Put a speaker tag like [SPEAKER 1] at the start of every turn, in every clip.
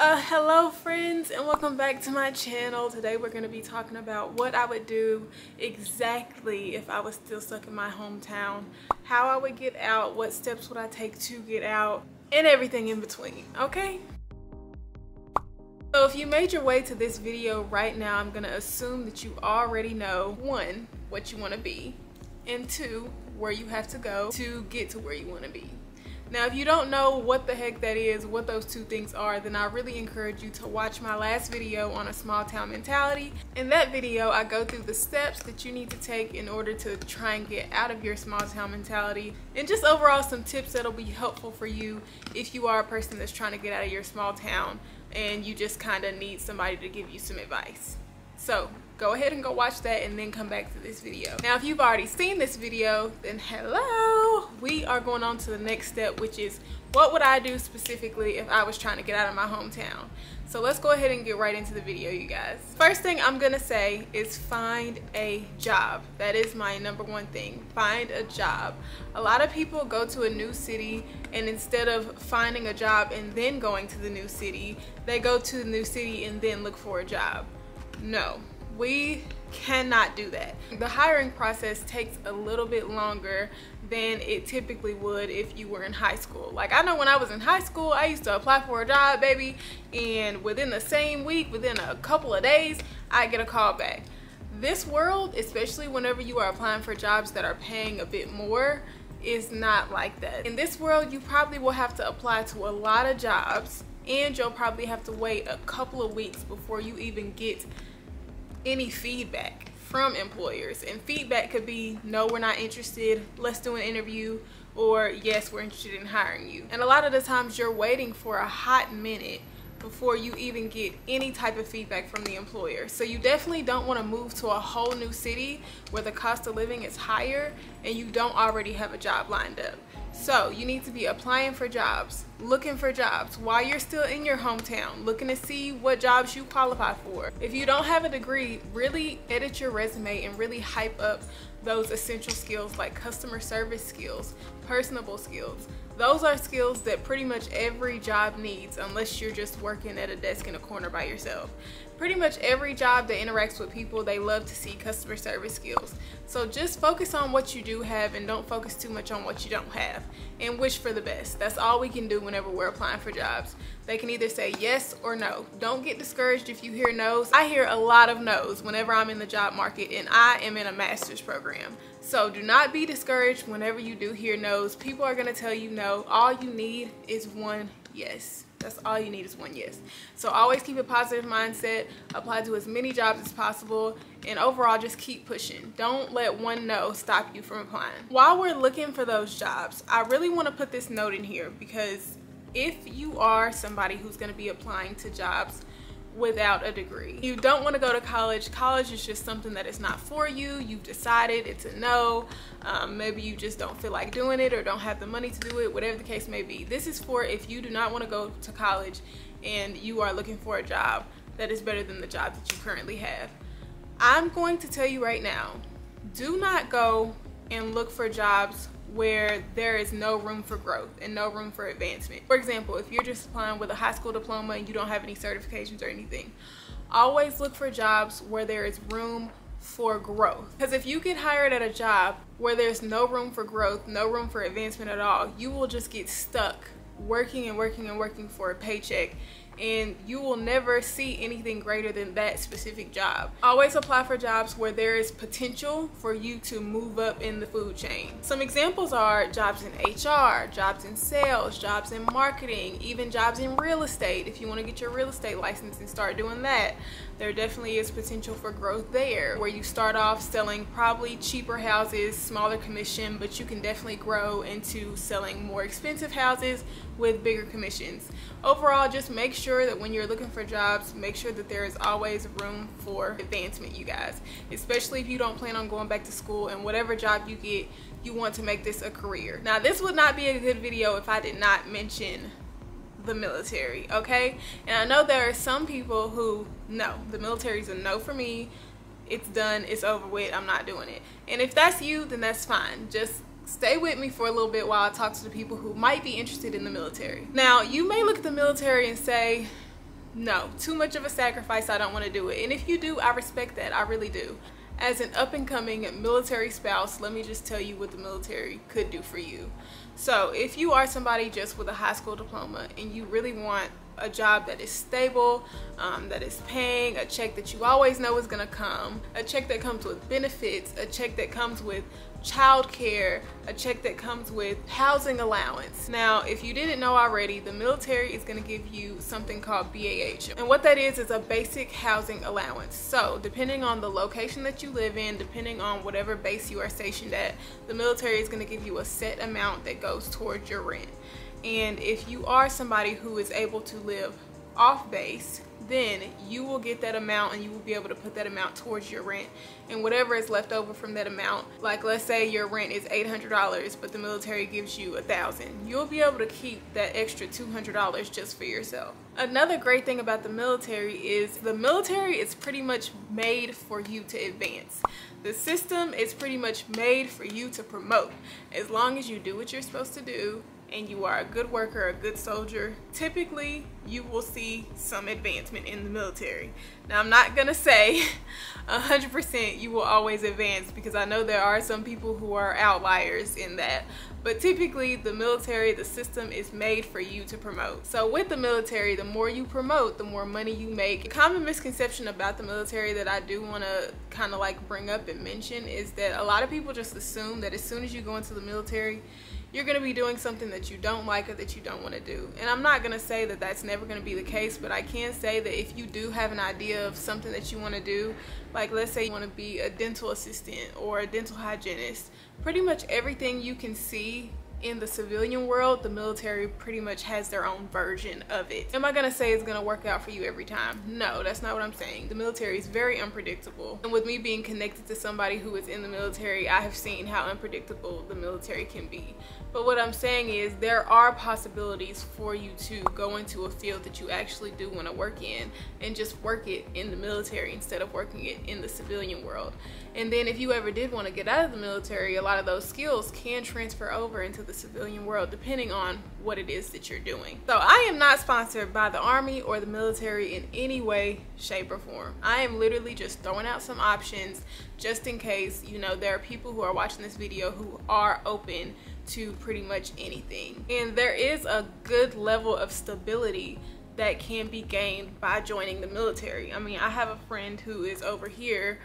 [SPEAKER 1] Hello friends, and welcome back to my channel. Today we're going to be talking about what I would do exactly if I was still stuck in my hometown, how I would get out, what steps would I take to get out, and everything in between, okay? So if you made your way to this video right now, I'm going to assume that you already know, 1, what you want to be, and 2, where you have to go to get to where you want to be. Now, if you don't know what the heck that is, what those two things are, then I really encourage you to watch my last video on a small town mentality. In that video, I go through the steps that you need to take in order to try and get out of your small town mentality, and just overall some tips that'll be helpful for you if you are a person that's trying to get out of your small town and you just kind of need somebody to give you some advice. So go ahead and go watch that and then come back to this video. Now, if you've already seen this video, then hello! We are going on to the next step, which is what would I do specifically if I was trying to get out of my hometown. So let's go ahead and get right into the video, you guys. First thing I'm gonna say is find a job. That is my #1 thing. Find a job. A lot of people go to a new city, and instead of finding a job and then going to the new city, they go to the new city and then look for a job. No. We cannot do that. The hiring process takes a little bit longer than it typically would if you were in high school. Like, I know when I was in high school, I used to apply for a job, baby, and within the same week, within a couple of days, I get a call back. This world, especially whenever you are applying for jobs that are paying a bit more, is not like that. In this world, you probably will have to apply to a lot of jobs, and you'll probably have to wait a couple of weeks before you even get any feedback from employers. And feedback could be, no, we're not interested, let's do an interview, or yes, we're interested in hiring you. And a lot of the times you're waiting for a hot minute before you even get any type of feedback from the employer. So you definitely don't want to move to a whole new city where the cost of living is higher and you don't already have a job lined up. So you need to be applying for jobs, looking for jobs while you're still in your hometown, looking to see what jobs you qualify for. If you don't have a degree, really edit your resume and really hype up those essential skills like customer service skills, personable skills. Those are skills that pretty much every job needs, unless you're just working at a desk in a corner by yourself. Pretty much every job that interacts with people, they love to see customer service skills. So just focus on what you do have and don't focus too much on what you don't have, and wish for the best. That's all we can do whenever we're applying for jobs. They can either say yes or no. Don't get discouraged if you hear no's. I hear a lot of no's whenever I'm in the job market, and I am in a master's program. So do not be discouraged whenever you do hear no's. People are gonna tell you no. All you need is one yes. That's all you need is one yes. So always keep a positive mindset, apply to as many jobs as possible, and overall just keep pushing. Don't let one no stop you from applying. While we're looking for those jobs, I really want to put this note in here, because if you are somebody who's going to be applying to jobs without a degree, you don't want to go to college. College is just something that is not for you. You've decided it's a no. Maybe you just don't feel like doing it or don't have the money to do it, whatever the case may be. This is for if you do not want to go to college and you are looking for a job that is better than the job that you currently have. I'm going to tell you right now, do not go and look for jobs where there is no room for growth and no room for advancement. For example, if you're just applying with a high school diploma and you don't have any certifications or anything, always look for jobs where there is room for growth. Because if you get hired at a job where there's no room for growth, no room for advancement at all, you will just get stuck working and working and working for a paycheck, and you will never see anything greater than that specific job. Always apply for jobs where there is potential for you to move up in the food chain. Some examples are jobs in HR, jobs in sales, jobs in marketing, even jobs in real estate. If you want to get your real estate license and start doing that, there definitely is potential for growth there, where you start off selling probably cheaper houses, smaller commission, but you can definitely grow into selling more expensive houses with bigger commissions. Overall, just make sure that when you're looking for jobs, make sure that there is always room for advancement, you guys. Especially if you don't plan on going back to school, and whatever job you get, you want to make this a career. Now, this would not be a good video if I did not mention the military, okay? And I know there are some people who, no, the military is a no for me. It's done, it's over with, I'm not doing it. And if that's you, then that's fine. Just stay with me for a little bit while I talk to the people who might be interested in the military. Now, you may look at the military and say, No, too much of a sacrifice. I don't want to do it. And if you do, I respect that. I really do. As an up-and-coming military spouse, let me just tell you what the military could do for you. So if you are somebody just with a high school diploma and you really want a job that is stable, that is paying, a check that you always know is gonna come, a check that comes with benefits, a check that comes with child care, a check that comes with housing allowance. Now, if you didn't know already, the military is gonna give you something called BAH. And what that is a basic housing allowance. So depending on the location that you live in, depending on whatever base you are stationed at, the military is gonna give you a set amount that goes towards your rent. And if you are somebody who is able to live off base, then you will get that amount and you will be able to put that amount towards your rent, and whatever is left over from that amount, like let's say your rent is $800 but the military gives you $1,000, you'll be able to keep that extra $200 just for yourself. Another great thing about the military is pretty much made for you to advance. The system is pretty much made for you to promote. As long as you do what you're supposed to do and you are a good worker, a good soldier, typically you will see some advancement in the military. Now, I'm not gonna say 100% you will always advance, because I know there are some people who are outliers in that, but typically the military, the system is made for you to promote. So with the military, the more you promote, the more money you make. A common misconception about the military that I do want to kind of like bring up and mention is that a lot of people just assume that as soon as you go into the military, you're going to be doing something that you don't like or that you don't want to do. And I'm not going to say that that's never going to be the case, but I can say that if you do have an idea of something that you want to do, like let's say you want to be a dental assistant or a dental hygienist, pretty much everything you can see in the civilian world, the military pretty much has their own version of it. Am I gonna say it's gonna work out for you every time? No, that's not what I'm saying. The military is very unpredictable. And with me being connected to somebody who is in the military, I have seen how unpredictable the military can be. But what I'm saying is there are possibilities for you to go into a field that you actually do want to work in and just work it in the military instead of working it in the civilian world. And then if you ever did want to get out of the military, a lot of those skills can transfer over into the civilian world depending on what it is that you're doing. So I am not sponsored by the Army or the military in any way, shape, or form. I am literally just throwing out some options just in case, you know, there are people who are watching this video who are open to pretty much anything. And there is a good level of stability that can be gained by joining the military. I mean, I have a friend who is over here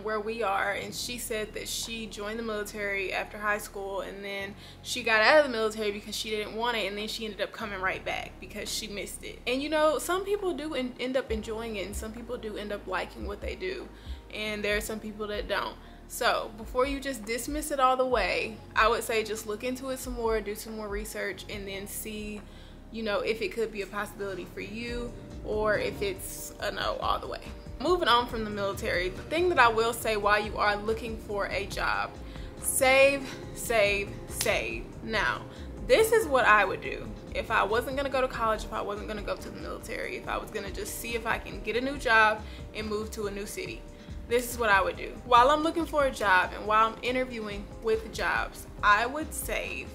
[SPEAKER 1] where we are, and she said that she joined the military after high school, and then she got out of the military because she didn't want it, and then she ended up coming right back because she missed it. And you know, some people do end up enjoying it, and some people do end up liking what they do, and there are some people that don't. So before you just dismiss it all the way, I would say just look into it some more, do some more research, and then see, you know, if it could be a possibility for you or if it's a no all the way. Moving on from the military, the thing that I will say while you are looking for a job, save, save, save. Now, this is what I would do if I wasn't gonna go to college, if I wasn't gonna go to the military, if I was gonna just see if I can get a new job and move to a new city. This is what I would do. While I'm looking for a job and while I'm interviewing with jobs, I would save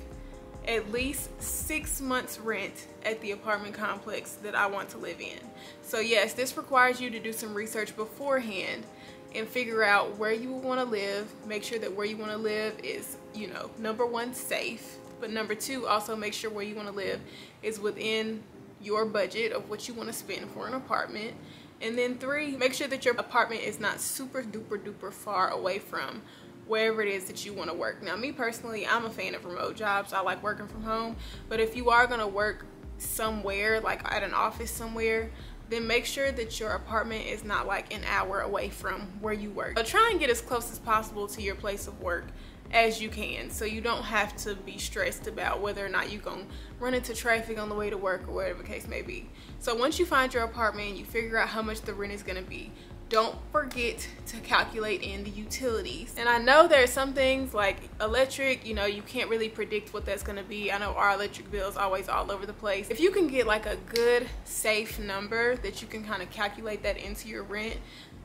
[SPEAKER 1] at least 6 months rent at the apartment complex that I want to live in. So yes, this requires you to do some research beforehand and figure out where you want to live. Make sure that where you want to live is, you know, number one, safe, but number two, also make sure where you want to live is within your budget of what you want to spend for an apartment. And then three, make sure that your apartment is not super duper duper far away from wherever it is that you want to work. Now, me personally, I'm a fan of remote jobs. I like working from home, but if you are going to work somewhere, like at an office somewhere, then make sure that your apartment is not like an hour away from where you work. But try and get as close as possible to your place of work as you can, so you don't have to be stressed about whether or not you're gonna run into traffic on the way to work or whatever the case may be. So once you find your apartment and you figure out how much the rent is gonna be, don't forget to calculate in the utilities. And I know there are some things like electric, you know, you can't really predict what that's gonna be. I know our electric bill is always all over the place. If you can get like a good safe number that you can kind of calculate that into your rent,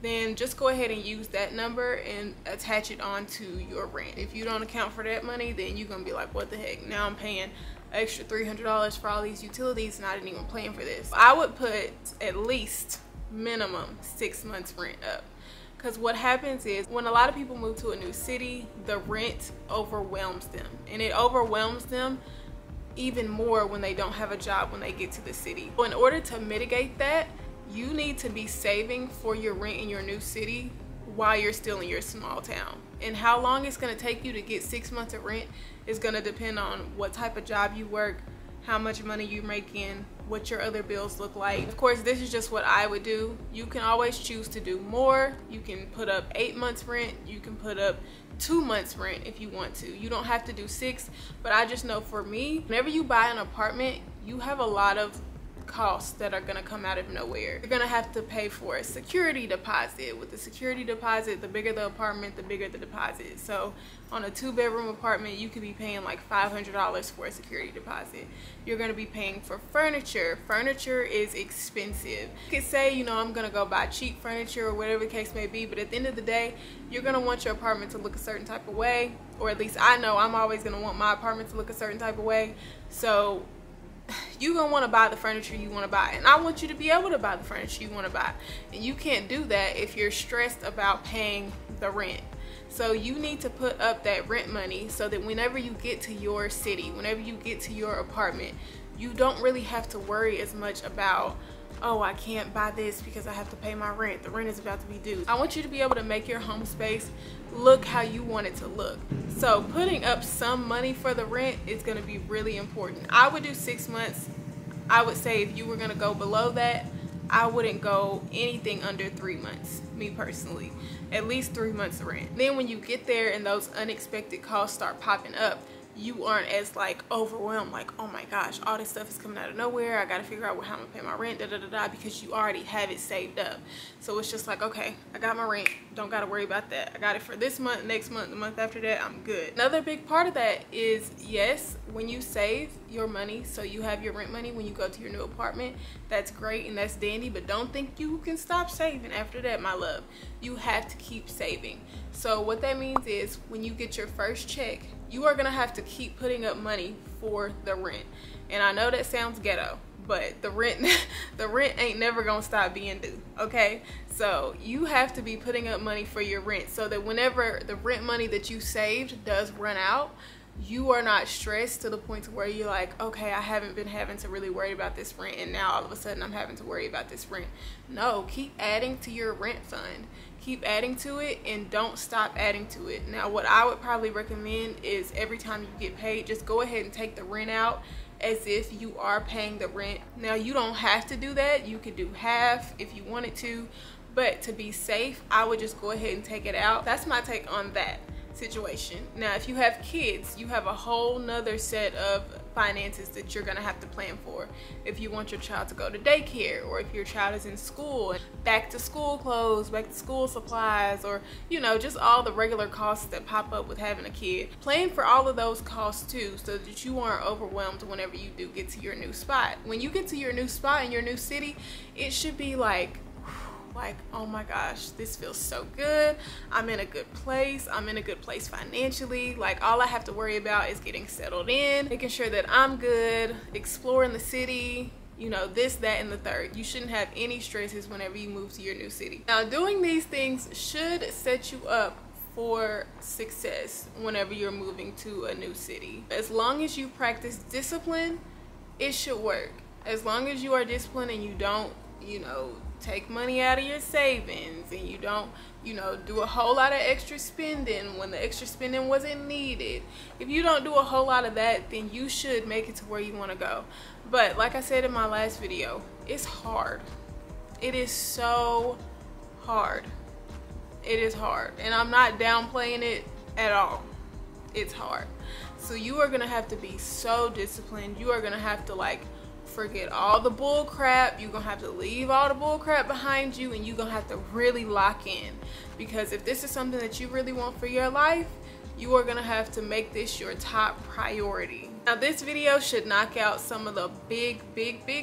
[SPEAKER 1] then just go ahead and use that number and attach it onto your rent. If you don't account for that money, then you're gonna be like, what the heck, now I'm paying extra $300 for all these utilities, and I didn't even plan for this. I would put at least minimum 6 months rent up. Because what happens is when a lot of people move to a new city, the rent overwhelms them, and it overwhelms them even more when they don't have a job when they get to the city. In order to mitigate that, you need to be saving for your rent in your new city while you're still in your small town. And how long it's going to take you to get 6 months of rent is going to depend on what type of job you work, how much money you make in, what your other bills look like. Of course, this is just what I would do. You can always choose to do more. You can put up 8 months rent. You can put up 2 months rent if you want to. You don't have to do 6, but I just know for me, whenever you buy an apartment, you have a lot of costs that are gonna come out of nowhere. You're gonna have to pay for a security deposit. With the security deposit, the bigger the apartment, the bigger the deposit. So on a 2-bedroom apartment, you could be paying like $500 for a security deposit. You're gonna be paying for furniture. Furniture is expensive. You could say, you know, I'm gonna go buy cheap furniture or whatever the case may be, but at the end of the day, you're gonna want your apartment to look a certain type of way, or at least I know I'm always gonna want my apartment to look a certain type of way. So you're gonna want to buy the furniture you want to buy, and I want you to be able to buy the furniture you want to buy, and you can't do that if you're stressed about paying the rent. So you need to put up that rent money so that whenever you get to your city, whenever you get to your apartment, you don't really have to worry as much about, oh, I can't buy this because I have to pay my rent. The rent is about to be due. I want you to be able to make your home space look how you want it to look. So putting up some money for the rent is gonna be really important. I would do 6 months. I would say if you were gonna go below that, I wouldn't go anything under 3 months, me personally. At least 3 months of rent. Then when you get there and those unexpected costs start popping up, you aren't as like overwhelmed, like, oh my gosh, all this stuff is coming out of nowhere, I gotta figure out how I'm gonna pay my rent, because you already have it saved up. So it's just like, okay, I got my rent, don't gotta worry about that. I got it for this month, next month, the month after that, I'm good. Another big part of that is, yes, when you save your money, so you have your rent money when you go to your new apartment, that's great and that's dandy, but don't think you can stop saving after that, my love. You have to keep saving. So what that means is when you get your first check, you are gonna have to keep putting up money for the rent. And I know that sounds ghetto, but the rent ain't never gonna stop being due, okay? So you have to be putting up money for your rent so that whenever the rent money that you saved does run out, you are not stressed to the point to where you're like, okay, I haven't been having to really worry about this rent, and now all of a sudden I'm having to worry about this rent. No, keep adding to your rent fund. Keep adding to it and don't stop adding to it. Now, what I would probably recommend is every time you get paid, just go ahead and take the rent out as if you are paying the rent. Now, you don't have to do that. You could do half if you wanted to, but to be safe, I would just go ahead and take it out. That's my take on that situation. Now, if you have kids, you have a whole nother set of finances that you're gonna have to plan for. If you want your child to go to daycare, or if your child is in school, back to school clothes, back to school supplies, or you know, just all the regular costs that pop up with having a kid. Plan for all of those costs too, so that you aren't overwhelmed whenever you do get to your new spot. When you get to your new spot in your new city, it should be like, oh my gosh, this feels so good. I'm in a good place. I'm in a good place financially. Like, all I have to worry about is getting settled in, making sure that I'm good, exploring the city, you know, this, that, and the third. You shouldn't have any stresses whenever you move to your new city. Now, doing these things should set you up for success whenever you're moving to a new city. As long as you practice discipline, it should work. As long as you are disciplined and you don't, you know, take money out of your savings, and you don't, you know, do a whole lot of extra spending when the extra spending wasn't needed. If you don't do a whole lot of that, then you should make it to where you want to go. But like I said in my last video, it's hard. It is so hard. It is hard, and I'm not downplaying it at all. It's hard. So you are gonna have to be so disciplined. You are gonna have to, like, forget all the bull crap. You're gonna have to leave all the bull crap behind you, and you're gonna have to really lock in, because if this is something that you really want for your life, you are gonna have to make this your top priority. Now, this video should knock out some of the big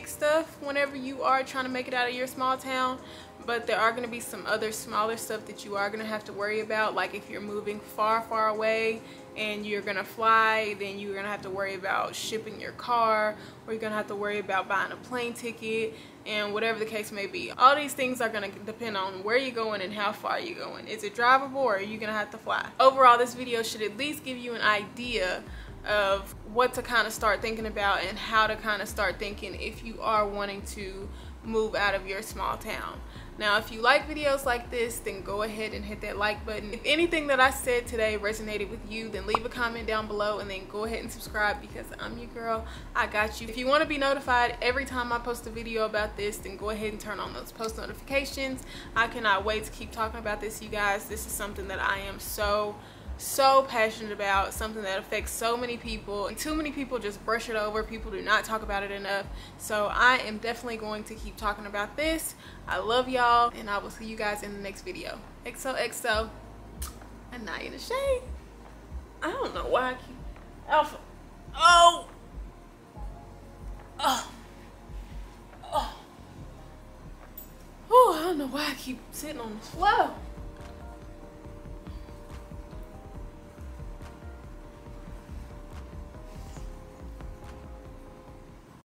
[SPEAKER 1] stuff whenever you are trying to make it out of your small town, but there are going to be some other smaller stuff that you are going to have to worry about. Like if you're moving far away and you're going to fly, then you're going to have to worry about shipping your car, or you're going to have to worry about buying a plane ticket, and whatever the case may be. All these things are going to depend on where you're going and how far you're going. Is it drivable, or are you going to have to fly? Overall, this video should at least give you an idea of what to kind of start thinking about and how to kind of start thinking if you are wanting to move out of your small town. Now, if you like videos like this, then go ahead and hit that like button. If anything that I said today resonated with you, then leave a comment down below, and then go ahead and subscribe, because I'm your girl. I got you. If you want to be notified every time I post a video about this, then go ahead and turn on those post notifications. I cannot wait to keep talking about this, you guys. This is something that I am so passionate about, something that affects so many people, and too many people just brush it over. People do not talk about it enough, so I am definitely going to keep talking about this. I love y'all, and I will see you guys in the next video. XOXO, Aniyah the Shade. I don't know why I keep Alpha. Oh, I don't know why I keep sitting on the floor.